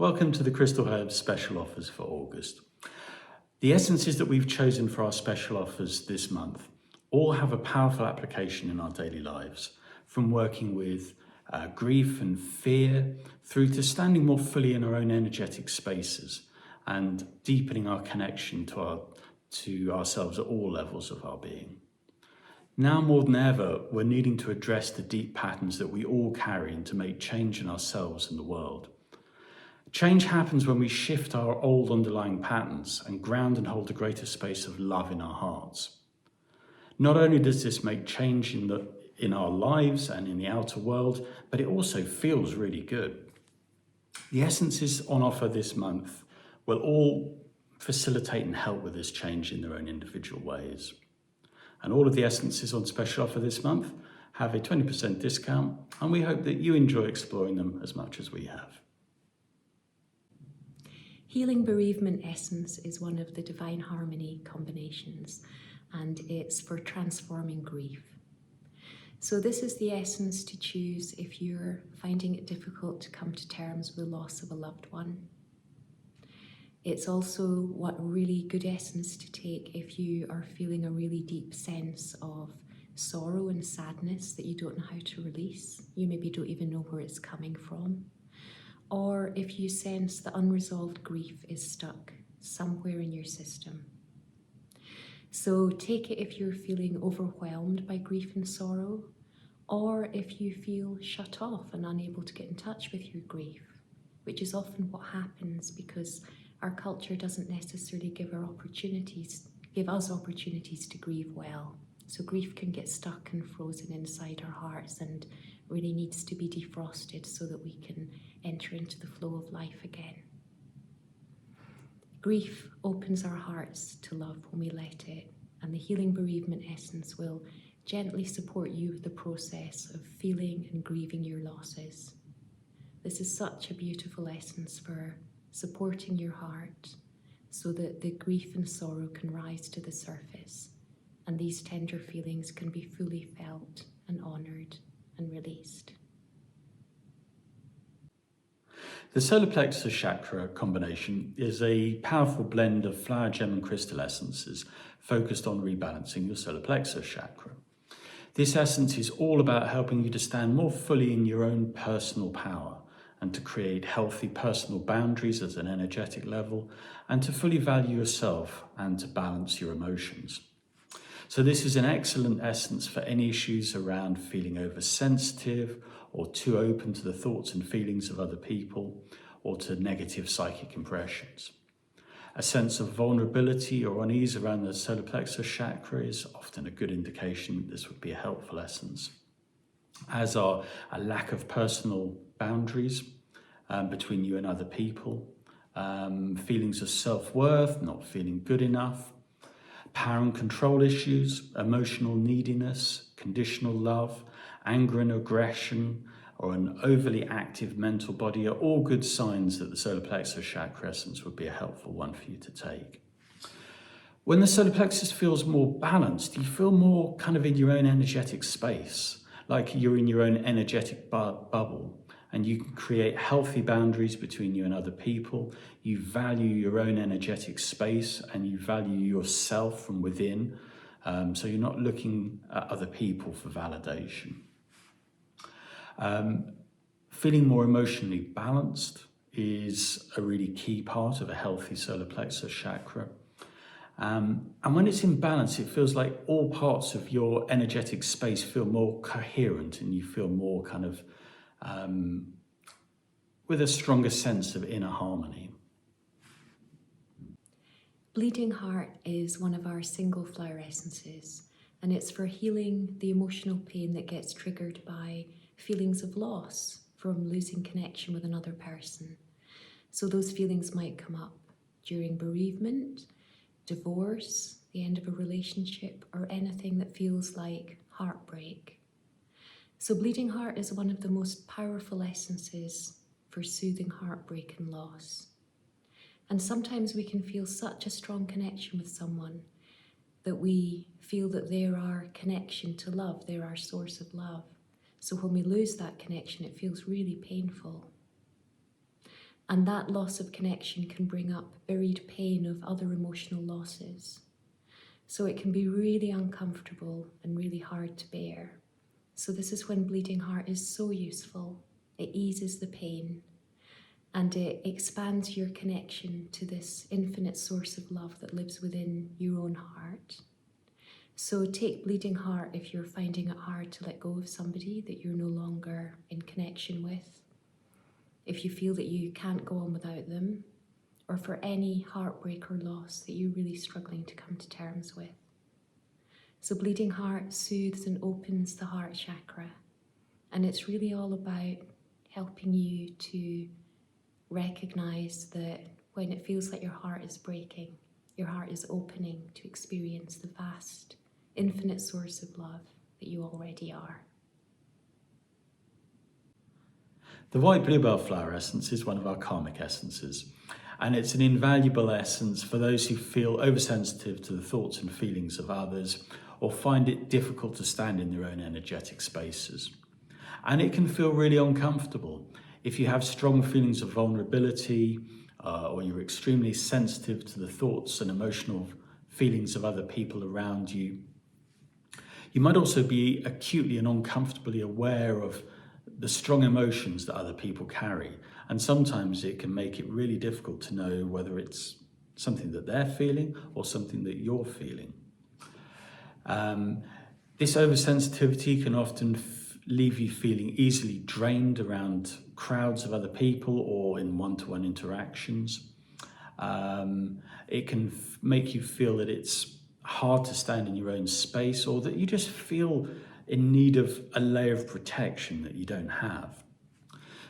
Welcome to the Crystal Herbs special offers for August. The essences that we've chosen for our special offers this month all have a powerful application in our daily lives, from working with grief and fear through to standing more fully in our own energetic spaces and deepening our connection to ourselves at all levels of our being. Now more than ever, we're needing to address the deep patterns that we all carry and to make change in ourselves and the world. Change happens when we shift our old underlying patterns and ground and hold a greater space of love in our hearts. Not only does this make change in our lives and in the outer world, but it also feels really good. The essences on offer this month will all facilitate and help with this change in their own individual ways. And all of the essences on special offer this month have a 20% discount, and we hope that you enjoy exploring them as much as we have. Healing Bereavement Essence is one of the Divine Harmony combinations, and it's for transforming grief. So this is the essence to choose if you're finding it difficult to come to terms with the loss of a loved one. It's also what really good essence to take if you are feeling a really deep sense of sorrow and sadness that you don't know how to release. You maybe don't even know where it's coming from. Or if you sense that unresolved grief is stuck somewhere in your system. So take it if you're feeling overwhelmed by grief and sorrow, or if you feel shut off and unable to get in touch with your grief, which is often what happens because our culture doesn't necessarily give us opportunities to grieve well. So grief can get stuck and frozen inside our hearts and really needs to be defrosted so that we can enter into the flow of life again. Grief opens our hearts to love when we let it, and the Healing Bereavement Essence will gently support you with the process of feeling and grieving your losses. This is such a beautiful essence for supporting your heart so that the grief and sorrow can rise to the surface and these tender feelings can be fully felt and honoured and released. The solar plexus chakra combination is a powerful blend of flower, gem and crystal essences focused on rebalancing your solar plexus chakra. This essence is all about helping you to stand more fully in your own personal power and to create healthy personal boundaries at an energetic level and to fully value yourself and to balance your emotions. So this is an excellent essence for any issues around feeling oversensitive or too open to the thoughts and feelings of other people or to negative psychic impressions. A sense of vulnerability or unease around the solar plexus chakra is often a good indication that this would be a helpful essence, as are a lack of personal boundaries between you and other people, feelings of self-worth, not feeling good enough, power and control issues, emotional neediness, conditional love, anger and aggression, or an overly active mental body are all good signs that the solar plexus chakra essence would be a helpful one for you to take. When the solar plexus feels more balanced, you feel more kind of in your own energetic space, like you're in your own energetic bubble, and you can create healthy boundaries between you and other people. You value your own energetic space and you value yourself from within, so you're not looking at other people for validation. Feeling more emotionally balanced is a really key part of a healthy solar plexus chakra. And when it's in balance, it feels like all parts of your energetic space feel more coherent and you feel more kind of with a stronger sense of inner harmony. Bleeding Heart is one of our single flower essences, and it's for healing the emotional pain that gets triggered by feelings of loss from losing connection with another person. So those feelings might come up during bereavement, divorce, the end of a relationship, or anything that feels like heartbreak. So Bleeding Heart is one of the most powerful essences for soothing heartbreak and loss. And sometimes we can feel such a strong connection with someone that we feel that they're our connection to love, they're our source of love. So when we lose that connection, it feels really painful. And that loss of connection can bring up buried pain of other emotional losses. So it can be really uncomfortable and really hard to bear. So this is when Bleeding Heart is so useful. It eases the pain and it expands your connection to this infinite source of love that lives within your own heart. So take Bleeding Heart if you're finding it hard to let go of somebody that you're no longer in connection with. If you feel that you can't go on without them, or for any heartbreak or loss that you're really struggling to come to terms with. So Bleeding Heart soothes and opens the heart chakra, and it's really all about helping you to recognize that when it feels like your heart is breaking, your heart is opening to experience the vast, infinite source of love that you already are. The white bluebell flower essence is one of our karmic essences, and it's an invaluable essence for those who feel oversensitive to the thoughts and feelings of others or find it difficult to stand in their own energetic spaces. And it can feel really uncomfortable if you have strong feelings of vulnerability or you're extremely sensitive to the thoughts and emotional feelings of other people around you. You might also be acutely and uncomfortably aware of the strong emotions that other people carry, and sometimes it can make it really difficult to know whether it's something that they're feeling or something that you're feeling. This oversensitivity can often leave you feeling easily drained around crowds of other people or in one-to-one interactions. It can make you feel that it's hard to stand in your own space, or that you just feel in need of a layer of protection that you don't have.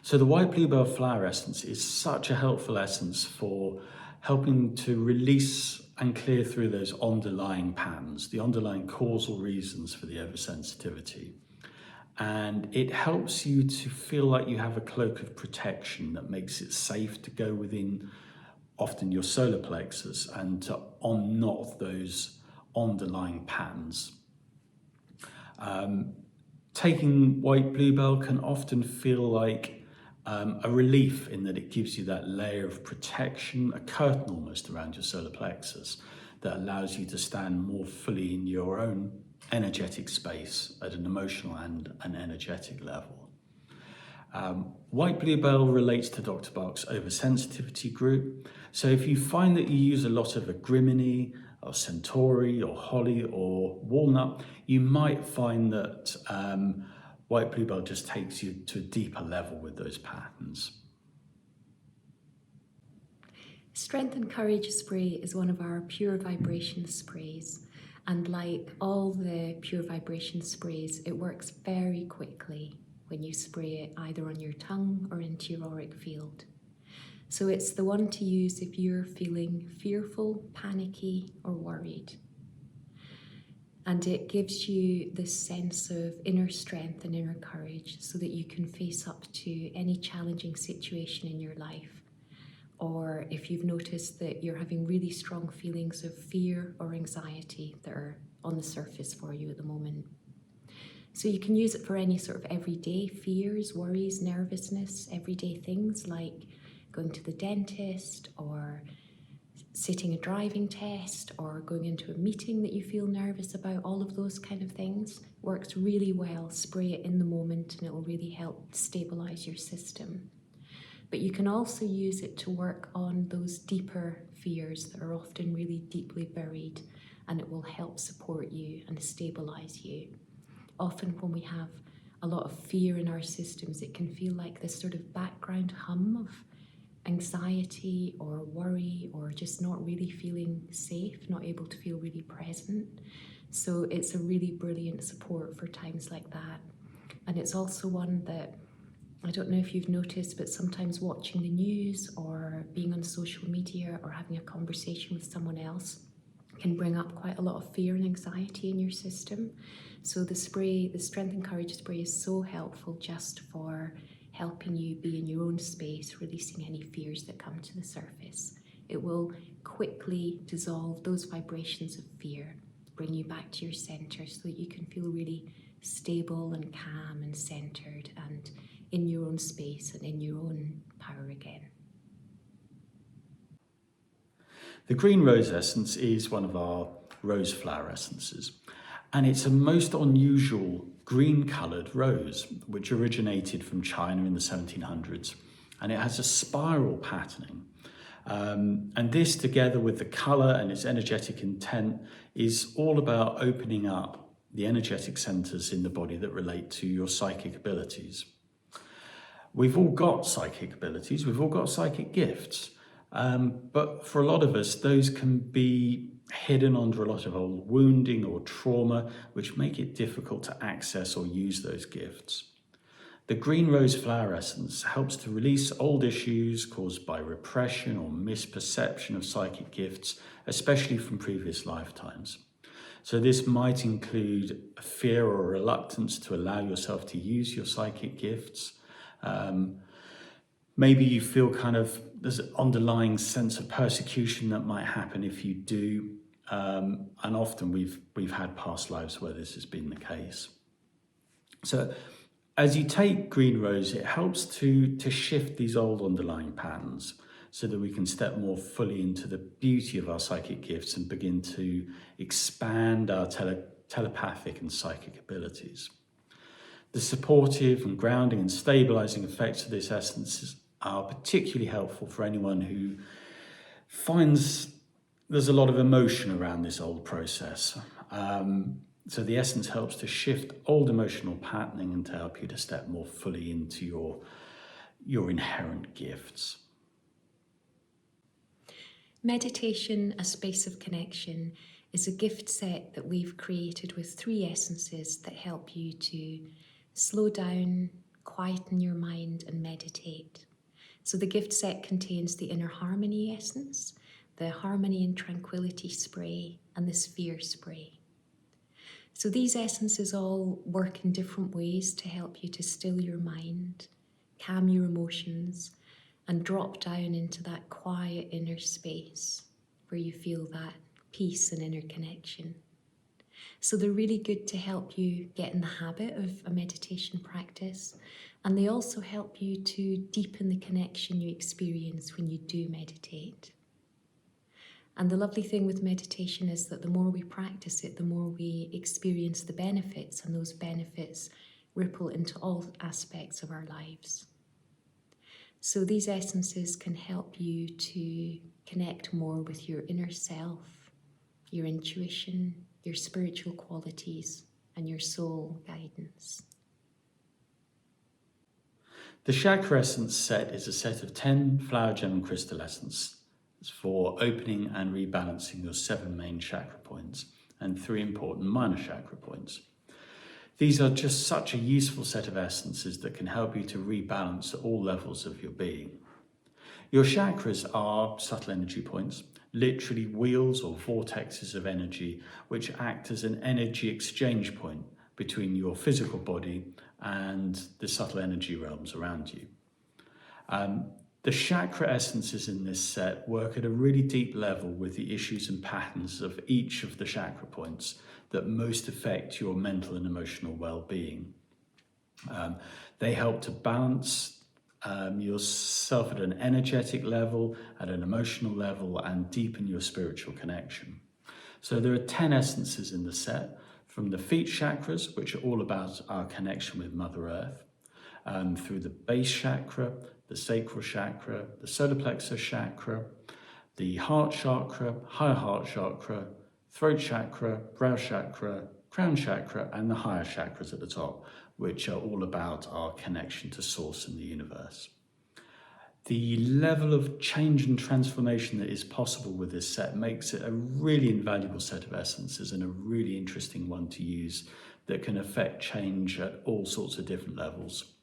So the white bluebell flower essence is such a helpful essence for helping to release and clear through those underlying patterns, the underlying causal reasons for the oversensitivity. And it helps you to feel like you have a cloak of protection that makes it safe to go within often your solar plexus and to unknot those underlying patterns. Taking white bluebell can often feel like a relief in that it gives you that layer of protection, a curtain almost around your solar plexus that allows you to stand more fully in your own energetic space at an emotional and an energetic level. White bluebell relates to Dr. Bach's oversensitivity group. So if you find that you use a lot of agrimony or centauri or holly or walnut, you might find that white bluebell just takes you to a deeper level with those patterns. Strength and Courage spray is one of our pure vibration sprays, and like all the pure vibration sprays, it works very quickly when you spray it either on your tongue or into your auric field. So it's the one to use if you're feeling fearful, panicky, or worried. And it gives you this sense of inner strength and inner courage so that you can face up to any challenging situation in your life. Or if you've noticed that you're having really strong feelings of fear or anxiety that are on the surface for you at the moment. So you can use it for any sort of everyday fears, worries, nervousness, everyday things like going to the dentist or sitting a driving test or going into a meeting that you feel nervous about. All of those kind of things works really well. Spray it in the moment and it will really help stabilize your system. But you can also use it to work on those deeper fears that are often really deeply buried, and it will help support you and stabilize you. Often when we have a lot of fear in our systems, it can feel like this sort of background hum of anxiety or worry or just not really feeling safe, not able to feel really present. So it's a really brilliant support for times like that. And it's also one that, I don't know if you've noticed, but sometimes watching the news or being on social media or having a conversation with someone else can bring up quite a lot of fear and anxiety in your system. So the spray, the Strength and Courage spray, is so helpful just for helping you be in your own space, releasing any fears that come to the surface. It will quickly dissolve those vibrations of fear, bring you back to your center so that you can feel really stable and calm and centered and in your own space and in your own power again. The green rose essence is one of our rose flower essences, and it's a most unusual green coloured rose which originated from China in the 1700s, and it has a spiral patterning. And this, together with the colour and its energetic intent, is all about opening up the energetic centres in the body that relate to your psychic abilities. We've all got psychic abilities, we've all got psychic gifts, but for a lot of us, those can be hidden under a lot of old wounding or trauma, which make it difficult to access or use those gifts. The green rose flower essence helps to release old issues caused by repression or misperception of psychic gifts, especially from previous lifetimes. So this might include a fear or a reluctance to allow yourself to use your psychic gifts. Maybe you feel there's an underlying sense of persecution that might happen if you do. And often we've had past lives where this has been the case. So as you take green rose, it helps to shift these old underlying patterns so that we can step more fully into the beauty of our psychic gifts and begin to expand our telepathic and psychic abilities. The supportive and grounding and stabilizing effects of this essence are particularly helpful for anyone who finds there's a lot of emotion around this old process. So the essence helps to shift old emotional patterning and to help you to step more fully into your inherent gifts. Meditation, a space of connection, is a gift set that we've created with 3 essences that help you to slow down, quieten your mind and meditate. So the gift set contains the Inner Harmony essence, the Harmony and Tranquility spray, and the Sphere spray. So these essences all work in different ways to help you to still your mind, calm your emotions, and drop down into that quiet inner space where you feel that peace and inner connection. So they're really good to help you get in the habit of a meditation practice, and they also help you to deepen the connection you experience when you do meditate. And the lovely thing with meditation is that the more we practice it, the more we experience the benefits, and those benefits ripple into all aspects of our lives. So these essences can help you to connect more with your inner self, your intuition, your spiritual qualities, and your soul guidance. The Chakra Essence set is a set of 10 flower gem and crystal essences for opening and rebalancing your 7 main chakra points and 3 important minor chakra points. These are just such a useful set of essences that can help you to rebalance at all levels of your being. Your chakras are subtle energy points, literally wheels or vortexes of energy, which act as an energy exchange point between your physical body and the subtle energy realms around you. The chakra essences in this set work at a really deep level with the issues and patterns of each of the chakra points that most affect your mental and emotional well-being. They help to balance yourself at an energetic level, at an emotional level, and deepen your spiritual connection. So there are 10 essences in the set, from the feet chakras, which are all about our connection with Mother Earth, through the base chakra, the sacral chakra, the solar plexus chakra, the heart chakra, higher heart chakra, throat chakra, brow chakra, crown chakra, and the higher chakras at the top, which are all about our connection to Source and the universe. The level of change and transformation that is possible with this set makes it a really invaluable set of essences and a really interesting one to use that can affect change at all sorts of different levels.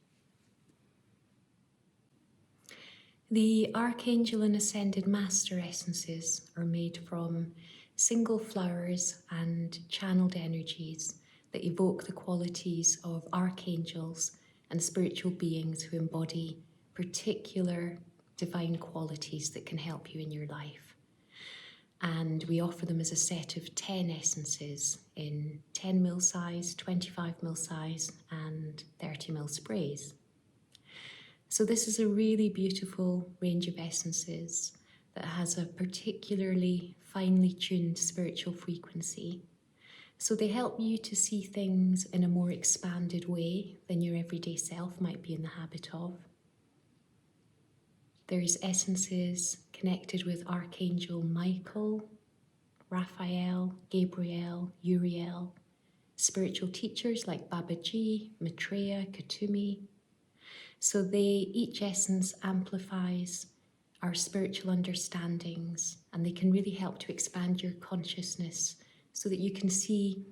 The Archangel and Ascended Master essences are made from single flowers and channeled energies that evoke the qualities of archangels and spiritual beings who embody particular divine qualities that can help you in your life. And we offer them as a set of 10 essences in 10 ml size, 25 ml size, and 30 ml sprays. So this is a really beautiful range of essences that has a particularly finely tuned spiritual frequency. So they help you to see things in a more expanded way than your everyday self might be in the habit of. There's essences connected with Archangel Michael, Raphael, Gabriel, Uriel, spiritual teachers like Babaji, Maitreya, Katumi. So each essence amplifies our spiritual understandings, and they can really help to expand your consciousness so that you can see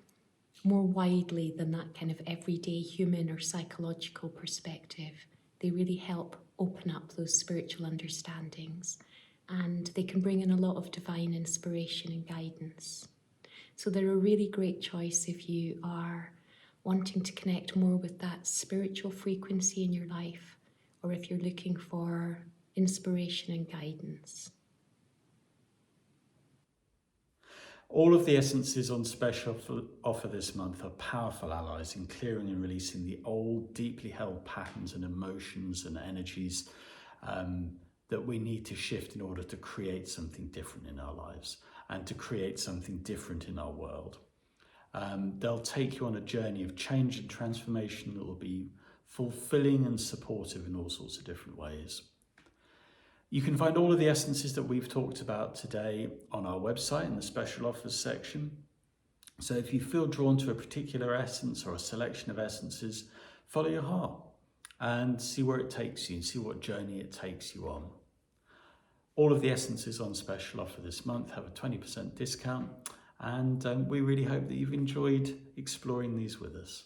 more widely than that kind of everyday human or psychological perspective. They really help open up those spiritual understandings, and they can bring in a lot of divine inspiration and guidance. So they're a really great choice if you are wanting to connect more with that spiritual frequency in your life, or if you're looking for inspiration and guidance. All of the essences on special offer this month are powerful allies in clearing and releasing the old, deeply held patterns and emotions and energies that we need to shift in order to create something different in our lives and to create something different in our world. They'll take you on a journey of change and transformation that will be fulfilling and supportive in all sorts of different ways. You can find all of the essences that we've talked about today on our website in the special offers section. So if you feel drawn to a particular essence or a selection of essences, follow your heart and see where it takes you and see what journey it takes you on. All of the essences on special offer this month have a 20% discount, and we really hope that you've enjoyed exploring these with us.